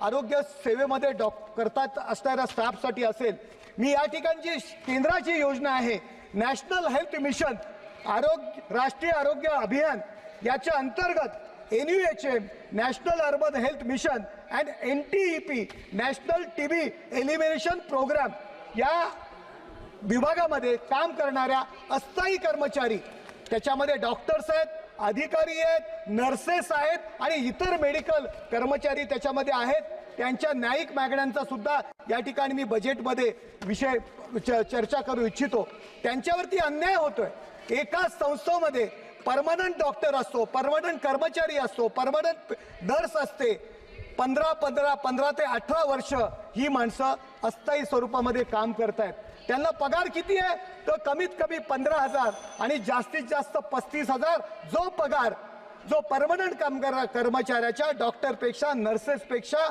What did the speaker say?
आरोग्य सेवेमध्ये करतात असणाऱ्या स्टाफसाठी असेल, मी या ठिकाणी जी केंद्राची योजना आहे नॅशनल हेल्थ मिशन राष्ट्रीय आरोग्य अभियान याच्या अंतर्गत NUHM national urban health mission and NTEP national TB elimination programme या विभागामध्ये काम करणाऱ्या अस्थायी कर्मचारी, त्याच्यामध्ये डॉक्टर्स आहेत, अधिकारी आहेत, नर्सेस आहेत आणि इतर मेडिकल कर्मचारी त्याच्यामध्ये आहेत, त्यांच्या न्यायिक मागण्यांचा सुद्धा या ठिकाणी मी बजेटमध्ये विषय चर्चा करू इच्छितो। त्यांच्यावरती अन्याय होतोय। एकाच संस्थेमध्ये परमनंट डॉक्टर असतो, परमनंट कर्मचारी असतो, परमनंट नर्स असते, 15 ते 18 वर्ष ही माणसं अस्थायी स्वरूपामध्ये काम करतायत। त्यांना पगार किती आहे तर कमीत कमी 15,000 आणि जास्तीत जास्त 35,000 जो पगार जो परमनंट कर्मचाऱ्याच्या डॉक्टरपेक्षा नर्सेसपेक्षा